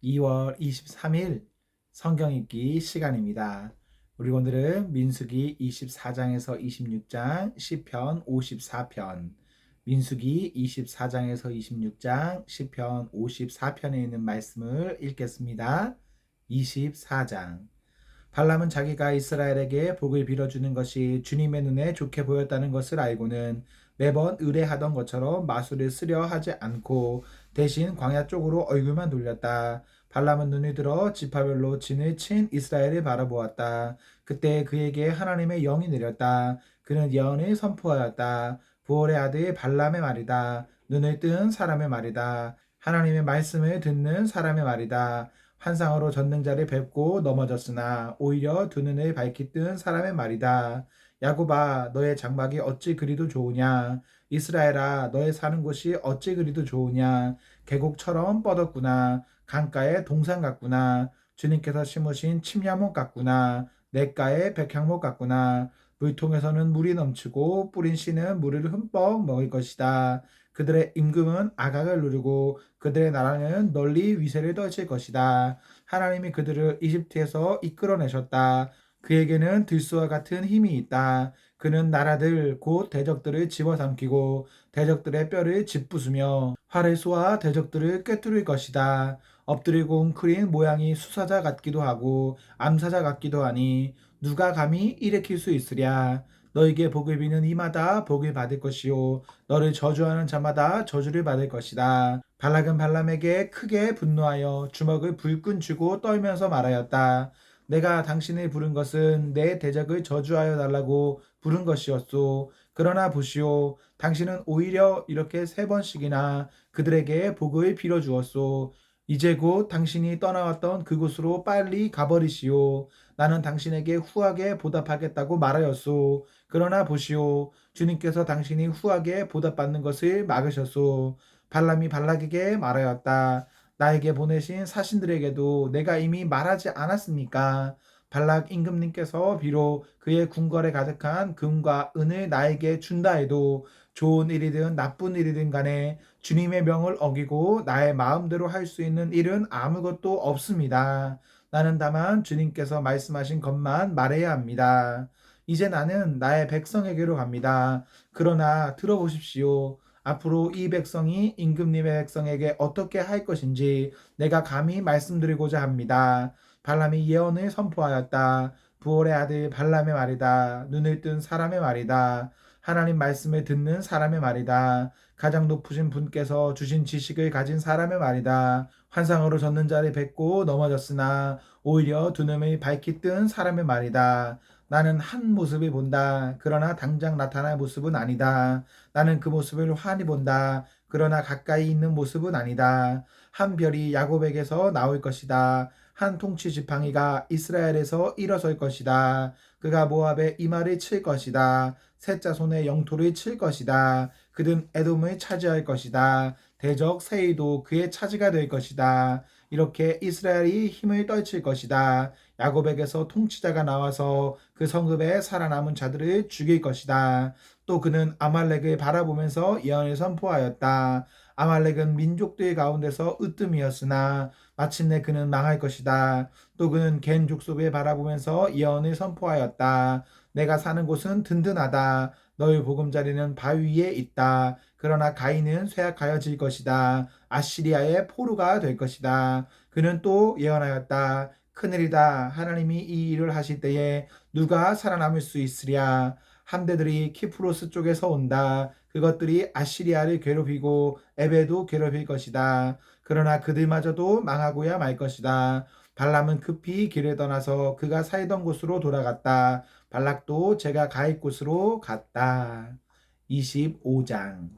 2월 23일 성경 읽기 시간입니다. 우리 오늘은 민수기 24장에서 26장, 시편 54편, 민수기 24장에서 26장, 시편 54편에 있는 말씀을 읽겠습니다. 24장. 발람은 자기가 이스라엘에게 복을 빌어주는 것이 주님의 눈에 좋게 보였다는 것을 알고는 매번 의뢰하던 것처럼 마술을 쓰려 하지 않고 대신 광야 쪽으로 얼굴만 돌렸다. 발람은 눈이 들어 지파별로 진을 친 이스라엘을 바라보았다. 그때 그에게 하나님의 영이 내렸다. 그는 예언을 선포하였다. 부올의 아들 발람의 말이다. 눈을 뜬 사람의 말이다. 하나님의 말씀을 듣는 사람의 말이다. 환상으로 전능자를 뵙고 넘어졌으나 오히려 두 눈을 밝히 뜬 사람의 말이다. 야곱아, 너의 장막이 어찌 그리도 좋으냐? 이스라엘아, 너의 사는 곳이 어찌 그리도 좋으냐? 계곡처럼 뻗었구나. 강가의 동산 같구나. 주님께서 심으신 침야목 같구나. 냇가의 백향목 같구나. 물통에서는 물이 넘치고 뿌린 씨는 물을 흠뻑 먹을 것이다. 그들의 임금은 아각을 누르고 그들의 나라는 널리 위세를 떨칠 것이다. 하나님이 그들을 이집트에서 이끌어내셨다. 그에게는 들소와 같은 힘이 있다. 그는 나라들 곧 대적들을 집어삼키고 대적들의 뼈를 짓부수며 활을 쏘아 대적들을 꿰뚫을 것이다. 엎드리고 웅크린 모양이 수사자 같기도 하고 암사자 같기도 하니 누가 감히 일으킬 수 있으랴. 너에게 복을 비는 이마다 복을 받을 것이요 너를 저주하는 자마다 저주를 받을 것이다. 발락은 발람에게 크게 분노하여 주먹을 불끈 쥐고 떨면서 말하였다. 내가 당신을 부른 것은 내 대적을 저주하여 달라고 부른 것이었소. 그러나 보시오, 당신은 오히려 이렇게 세 번씩이나 그들에게 복을 빌어주었소. 이제 곧 당신이 떠나왔던 그곳으로 빨리 가버리시오. 나는 당신에게 후하게 보답하겠다고 말하였소. 그러나 보시오, 주님께서 당신이 후하게 보답받는 것을 막으셨소. 발람이 발락에게 말하였다. 나에게 보내신 사신들에게도 내가 이미 말하지 않았습니까? 발락 임금님께서 비록 그의 궁궐에 가득한 금과 은을 나에게 준다 해도 좋은 일이든 나쁜 일이든 간에 주님의 명을 어기고 나의 마음대로 할 수 있는 일은 아무것도 없습니다. 나는 다만 주님께서 말씀하신 것만 말해야 합니다. 이제 나는 나의 백성에게로 갑니다. 그러나 들어보십시오. 앞으로 이 백성이 임금님의 백성에게 어떻게 할 것인지 내가 감히 말씀드리고자 합니다. 발람이 예언을 선포하였다. 부올의 아들 발람의 말이다. 눈을 뜬 사람의 말이다. 하나님 말씀을 듣는 사람의 말이다. 가장 높으신 분께서 주신 지식을 가진 사람의 말이다. 환상으로 젖는 자를 뵙고 넘어졌으나 오히려 두 눈을 밝히 뜬 사람의 말이다. 나는 한 모습을 본다. 그러나 당장 나타날 모습은 아니다. 나는 그 모습을 환히 본다. 그러나 가까이 있는 모습은 아니다. 한 별이 야곱에게서 나올 것이다. 한 통치 지팡이가 이스라엘에서 일어설 것이다. 그가 모압의 이마를 칠 것이다. 셋자 손에 영토를 칠 것이다. 그는 에돔을 차지할 것이다. 대적 세이도 그의 차지가 될 것이다. 이렇게 이스라엘이 힘을 떨칠 것이다. 야곱에게서 통치자가 나와서 그 성읍에 살아남은 자들을 죽일 것이다. 또 그는 아말렉을 바라보면서 예언을 선포하였다. 아말렉은 민족들 가운데서 으뜸이었으나 마침내 그는 망할 것이다. 또 그는 겐 족속을 바라보면서 예언을 선포하였다. 내가 사는 곳은 든든하다. 너의 보금자리는 바위 위에 있다. 그러나 가인은 쇠약하여질 것이다. 아시리아의 포로가 될 것이다. 그는 또 예언하였다. 큰일이다. 하나님이 이 일을 하실 때에 누가 살아남을 수 있으랴. 함대들이 키프로스 쪽에서 온다. 그것들이 아시리아를 괴롭히고 에베도 괴롭힐 것이다. 그러나 그들마저도 망하고야 말 것이다. 발람은 급히 길을 떠나서 그가 살던 곳으로 돌아갔다. 발락도 제가 갈 곳으로 갔다. 25장.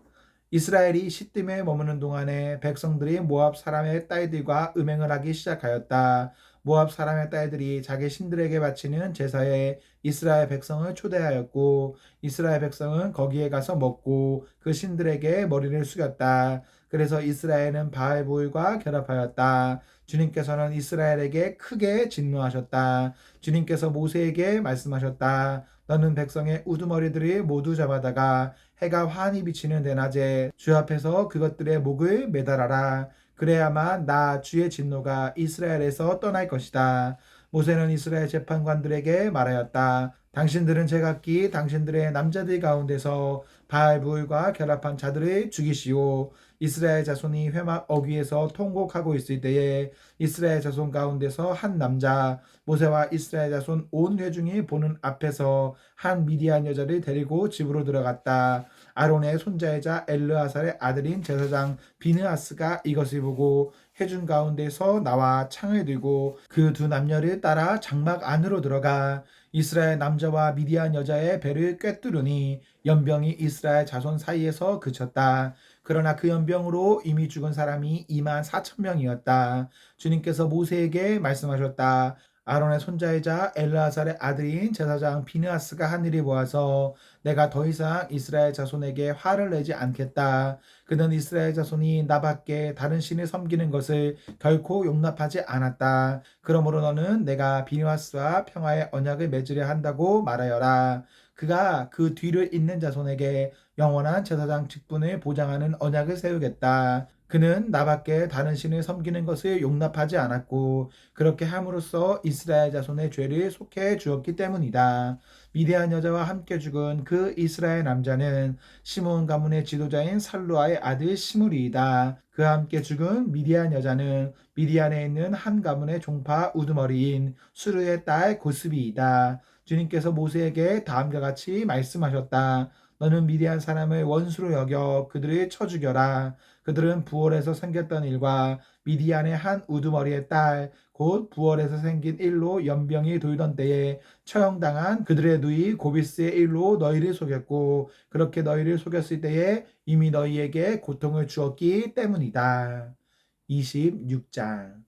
이스라엘이 시딤에 머무는 동안에 백성들이 모압 사람의 딸들과 음행을 하기 시작하였다. 모압 사람의 딸들이 자기 신들에게 바치는 제사에 이스라엘 백성을 초대하였고 이스라엘 백성은 거기에 가서 먹고 그 신들에게 머리를 숙였다. 그래서 이스라엘은 바알볼과 결합하였다. 주님께서는 이스라엘에게 크게 진노하셨다. 주님께서 모세에게 말씀하셨다. 너는 백성의 우두머리들을 모두 잡아다가 해가 환히 비치는 대낮에 주 앞에서 그것들의 목을 매달아라. 그래야만 나 주의 진노가 이스라엘에서 떠날 것이다. 모세는 이스라엘 재판관들에게 말하였다. 당신들은 제각기 당신들의 남자들 가운데서 바알부울과 결합한 자들을 죽이시오. 이스라엘 자손이 회막 어귀에서 통곡하고 있을 때에 이스라엘 자손 가운데서 한 남자 모세와 이스라엘 자손 온 회중이 보는 앞에서 한 미디안 여자를 데리고 집으로 들어갔다. 아론의 손자이자 엘르아살의 아들인 제사장 비느하스가 이것을 보고 회중 가운데서 나와 창을 들고 그 두 남녀를 따라 장막 안으로 들어가 이스라엘 남자와 미디안 여자의 배를 꿰뚫으니 연병이 이스라엘 자손 사이에서 그쳤다. 그러나 그 연병으로 이미 죽은 사람이 2만 4천 명이었다. 주님께서 모세에게 말씀하셨다. 아론의 손자이자 엘르아살의 아들인 제사장 비느하스가 한 일을 보아서 내가 더 이상 이스라엘 자손에게 화를 내지 않겠다. 그는 이스라엘 자손이 나밖에 다른 신을 섬기는 것을 결코 용납하지 않았다. 그러므로 너는 내가 비느하스와 평화의 언약을 맺으려 한다고 말하여라. 그가 그 뒤를 잇는 자손에게 영원한 제사장 직분을 보장하는 언약을 세우겠다. 그는 나밖에 다른 신을 섬기는 것을 용납하지 않았고 그렇게 함으로써 이스라엘 자손의 죄를 속해 주었기 때문이다. 미디안 여자와 함께 죽은 그 이스라엘 남자는 시므온 가문의 지도자인 살루아의 아들 시므리이다. 그와 함께 죽은 미디안 여자는 미디안에 있는 한 가문의 종파 우두머리인 수르의 딸 고스비이다. 주님께서 모세에게 다음과 같이 말씀하셨다. 너는 미디안 사람을 원수로 여겨 그들을 쳐 죽여라. 그들은 부월에서 생겼던 일과 미디안의 한 우두머리의 딸 곧 부월에서 생긴 일로 연병이 돌던 때에 처형당한 그들의 누이 고비스의 일로 너희를 속였고 그렇게 너희를 속였을 때에 이미 너희에게 고통을 주었기 때문이다. 26장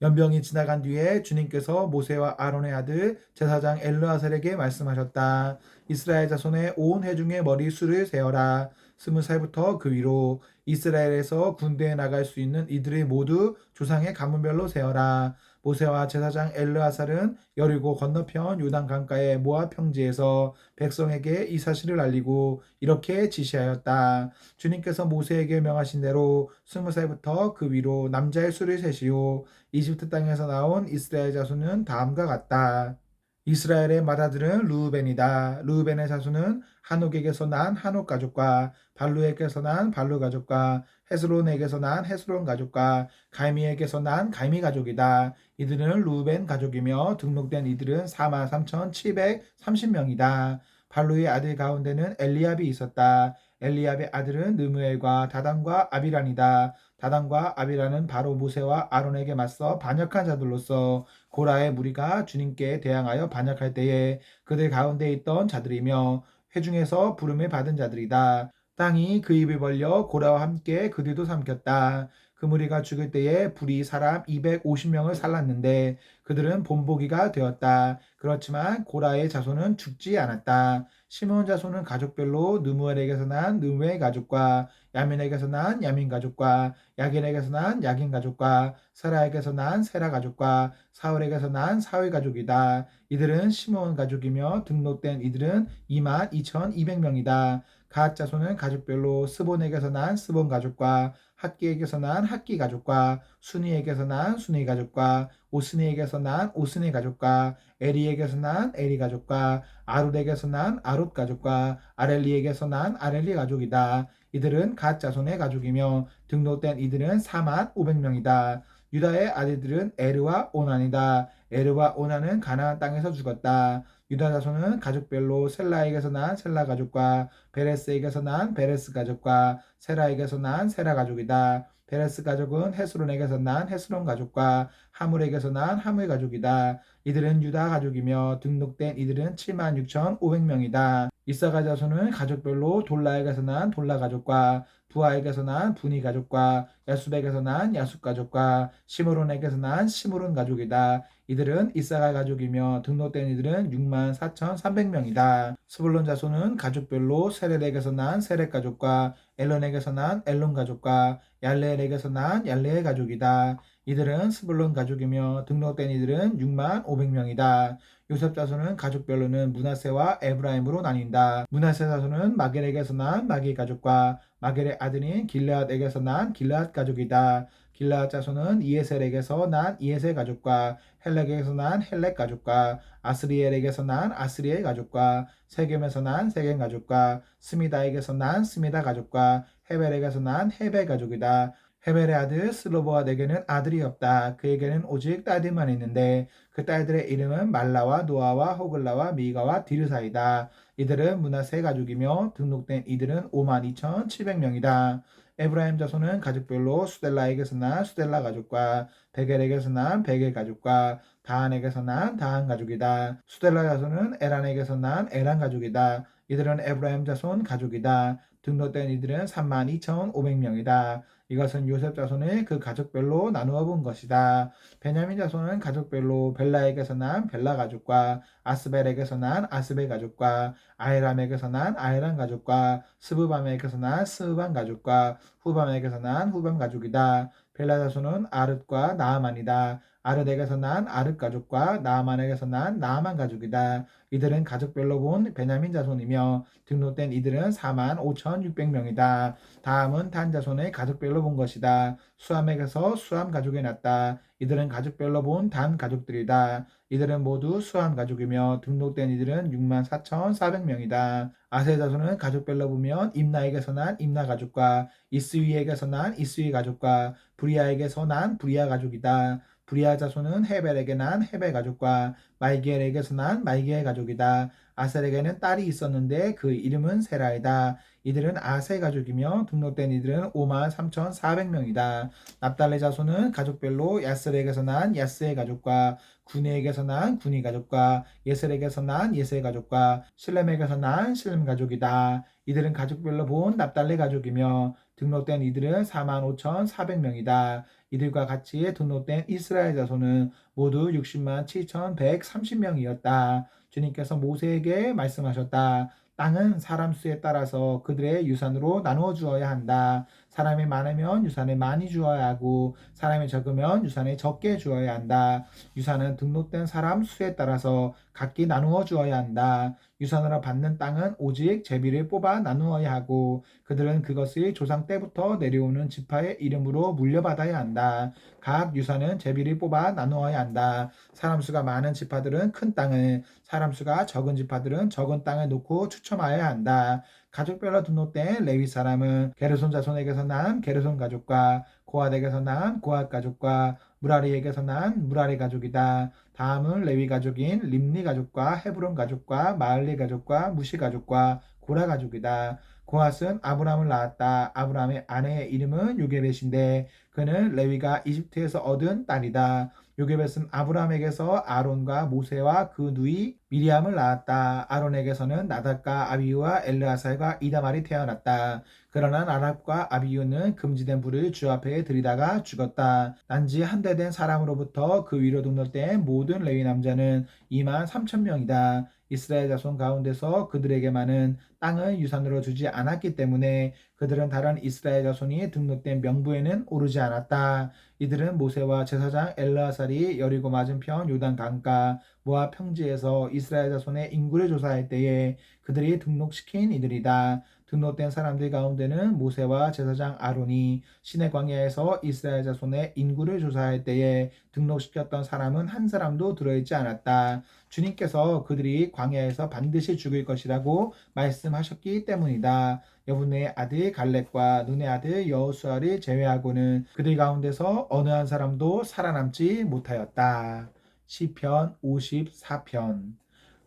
연병이 지나간 뒤에 주님께서 모세와 아론의 아들 제사장 엘르아살에게 말씀하셨다. 이스라엘 자손의 온 회중의 머리수를 세어라. 20살부터 그 위로 이스라엘에서 군대에 나갈 수 있는 이들을 모두 조상의 가문별로 세어라. 모세와 제사장 엘르아살은 여리고 건너편 요단 강가의 모압 평지에서 백성에게 이 사실을 알리고 이렇게 지시하였다. 주님께서 모세에게 명하신 대로 20살부터 그 위로 남자의 수를 세시오. 이집트 땅에서 나온 이스라엘 자손은 다음과 같다. 이스라엘의 맏아들은 르우벤이다. 르우벤의 자손은 한옥에게서 난 한옥 가족과 발루에게서 난 발루 가족과 헤스론에게서 난 헤스론 가족과 갈미에게서 난 갈미 가족이다. 이들은 르우벤 가족이며 등록된 이들은 4만 3,730명이다. 발루의 아들 가운데는 엘리압이 있었다. 엘리압의 아들은 느무엘과 다단과 아비란이다. 다단과 아비란은 바로 모세와 아론에게 맞서 반역한 자들로서 고라의 무리가 주님께 대항하여 반역할 때에 그들 가운데 있던 자들이며 회중에서 부름을 받은 자들이다. 땅이 그 입을 벌려 고라와 함께 그들도 삼켰다. 그 무리가 죽을 때에 불이 사람 250명을 살랐는데 그들은 본보기가 되었다. 그렇지만 고라의 자손은 죽지 않았다. 시므온 자손은 가족별로 느무엘에게서 난 느무엘 가족과 야민에게서 난 야민 가족과 야긴에게서 난 야긴 가족과 세라에게서 난 세라 가족과 사울에게서 난 사울 가족이다. 이들은 시므온 가족이며 등록된 이들은 22,200명이다. 갓 자손은 가족별로 스본에게서 난 스본 가족과 학기에게서 난 학기 가족과 순이에게서 난 순이 가족과 오스니에게서 난 오스니 가족과 에리에게서 난 에리 가족과 아룻에게서 난 아룻 가족과 아렐리에게서 난 아렐리 가족이다. 이들은 갓 자손의 가족이며 등록된 이들은 4만 500명이다. 유다의 아들들은 에르와 오난이다. 에르와 오난은 가나안 땅에서 죽었다. 유다 자손은 가족별로 셀라에게서 난 셀라 가족과 베레스에게서 난 베레스 가족과 세라에게서 난 세라 가족이다. 베레스 가족은 헤스론에게서 난 헤스론 가족과 하물에게서 난 하물 가족이다. 이들은 유다 가족이며 등록된 이들은 76,500명이다. 이사가 자손은 가족별로 돌라에게서 난 돌라 가족과 부하에게서 난 분이 가족과 야숲에게서 난 야숲 가족과 시므론에게서 난 시므론 가족이다. 이들은 이사가 가족이며 등록된 이들은 6만 4,300명이다. 스불론 자손은 가족별로 세렛에게서 난 세렛 가족과 엘론에게서 난 엘론 가족과 얄레엘에게서 난 얄레엘 가족이다. 이들은 스불론 가족이며 등록된 이들은 6만 500명이다. 요셉 자손은 가족별로는 므낫세와 에브라임으로 나뉜다. 므낫세 자손은 마겔에게서 난 마겔 가족과 마겔의 아들인 길르앗에게서 난 길르앗 가족이다. 길라앗 자손은 이에셀에게서 난 이에셀 가족과 헬렉에게서 난 헬렉 가족과 아스리엘에게서 난 아스리엘 가족과 세겜에서 난 세겜 가족과 스미다에게서 난 스미다 가족과 헤벨에게서 난 헤벨 가족이다. 헤벨의 아들 슬로보아에게는 아들이 없다. 그에게는 오직 딸들만 있는데 그 딸들의 이름은 말라와 노아와 호글라와 미가와 디르사이다. 이들은 므낫세 가족이며 등록된 이들은 52,700명이다. 에브라임 자손은 가족별로 수델라에게서 난 수델라 가족과 베겔에게서 난 베겔 가족과 다한에게서 난 다한 가족이다. 수델라 자손은 에란에게서 난 에란 가족이다. 이들은 에브라임 자손 가족이다. 등록된 이들은 32,500명이다. 이것은 요셉 자손을 그 가족별로 나누어 본 것이다. 베냐민 자손은 가족별로 벨라에게서 난 벨라 가족과 아스벨에게서 난 아스벨 가족과 아이람에게서 난 아이람 가족과 스브밤에게서 난 스브밤 가족과 후밤에게서 난 후밤 가족이다. 벨라 자손은 아릇과 나아만이다. 아르덱에서 난 아르 가족과 나아만에게서 난 나아만 가족이다. 이들은 가족별로 본 베냐민 자손이며 등록된 이들은 45,600명이다. 다음은 단 자손의 가족별로 본 것이다. 수함에게서 수함 가족이 났다. 이들은 가족별로 본 단 가족들이다. 이들은 모두 수함 가족이며 등록된 이들은 64,400명이다. 아세 자손은 가족별로 보면 임나에게서 난 임나 가족과 이스위에게서 난 이스위 가족과 브리아에게서 난 브리아 가족이다. 브리아 자손은 헤벨에게 난 헤벨 가족과 말기엘에게서 난 말기엘 가족이다. 아셀에게는 딸이 있었는데 그 이름은 세라이다. 이들은 아세 가족이며 등록된 이들은 53,400명이다. 납달레 자손은 가족별로 야스엘에게서 난 야스엘 가족과 구니에게서 난 구니 가족과 예셀에게서 난 예셀 가족과 실렘에게서 난 실렘 가족이다. 이들은 가족별로 본 납달레 가족이며 등록된 이들은 45,400명이다. 이들과 같이 등록된 이스라엘 자손은 모두 60만 7,130명이었다. 주님께서 모세에게 말씀하셨다. 땅은 사람 수에 따라서 그들의 유산으로 나누어 주어야 한다. 사람이 많으면 유산을 많이 주어야 하고 사람이 적으면 유산을 적게 주어야 한다. 유산은 등록된 사람 수에 따라서 각기 나누어 주어야 한다. 유산으로 받는 땅은 오직 제비를 뽑아 나누어야 하고 그들은 그것을 조상 때부터 내려오는 지파의 이름으로 물려받아야 한다. 각 유산은 제비를 뽑아 나누어야 한다. 사람 수가 많은 지파들은 큰 땅을, 사람 수가 적은 지파들은 적은 땅을 놓고 추첨하여야 한다. 가족별로 등록된 레위 사람은 게르손 자손에게서 난 게르손 가족과 고핫에게서 난 고핫 가족과 무라리에게서 난 무라리 가족이다. 다음은 레위 가족인 림니 가족과 헤브론 가족과 마을리 가족과 무시 가족과 고라 가족이다. 고핫은 아브람을 낳았다. 아브람의 아내의 이름은 요게벳인데 그는 레위가 이집트에서 얻은 딸이다. 요게벳은 아브람에게서 아론과 모세와 그 누이 미리암을 낳았다. 아론에게서는 나답과 아비후와 엘르아살과 이다말이 태어났다. 그러나 나답과 아비후는 금지된 불을 주 앞에 들이다가 죽었다. 난지 한 대 된 사람으로부터 그 위로 등록된 모든 레위 남자는 2만 3천 명이다. 이스라엘 자손 가운데서 그들에게만은 땅을 유산으로 주지 않았기 때문에 그들은 다른 이스라엘 자손이 등록된 명부에는 오르지 않았다. 이들은 모세와 제사장 엘르아살이 여리고 맞은편 요단 강가 모압 평지에서 이스라엘 자손의 인구를 조사할 때에 그들이 등록시킨 이들이다. 등록된 사람들 가운데는 모세와 제사장 아론이 시내 광야에서 이스라엘 자손의 인구를 조사할 때에 등록시켰던 사람은 한 사람도 들어있지 않았다. 주님께서 그들이 광야에서 반드시 죽을 것이라고 말씀하셨기 때문이다. 여분의 아들 갈렙과 눈의 아들 여호수아를 제외하고는 그들 가운데서 어느 한 사람도 살아남지 못하였다. 시편 54편.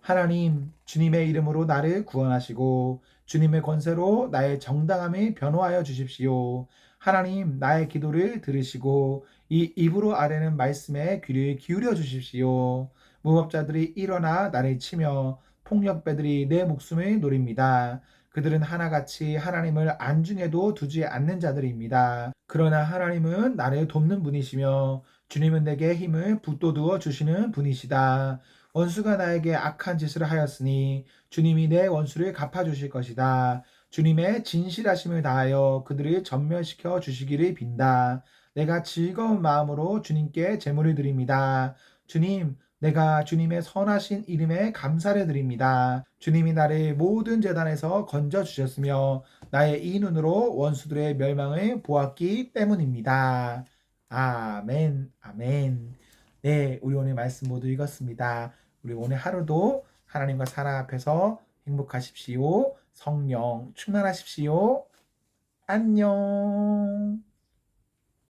하나님, 주님의 이름으로 나를 구원하시고 주님의 권세로 나의 정당함을 변호하여 주십시오. 하나님, 나의 기도를 들으시고 이 입으로 아뢰는 말씀에 귀를 기울여 주십시오. 무법자들이 일어나 나를 치며 폭력배들이 내 목숨을 노립니다. 그들은 하나같이 하나님을 안중에도 두지 않는 자들입니다. 그러나 하나님은 나를 돕는 분이시며 주님은 내게 힘을 북돋워 주시는 분이시다. 원수가 나에게 악한 짓을 하였으니 주님이 내 원수를 갚아주실 것이다. 주님의 진실하심을 다하여 그들을 전멸시켜 주시기를 빈다. 내가 즐거운 마음으로 주님께 제물을 드립니다. 주님, 내가 주님의 선하신 이름에 감사를 드립니다. 주님이 나를 모든 재단에서 건져 주셨으며 나의 이 눈으로 원수들의 멸망을 보았기 때문입니다. 아멘, 아멘. 네, 우리 오늘 말씀 모두 읽었습니다. 우리 오늘 하루도 하나님과 사랑 앞에서 행복하십시오. 성령 충만하십시오. 안녕.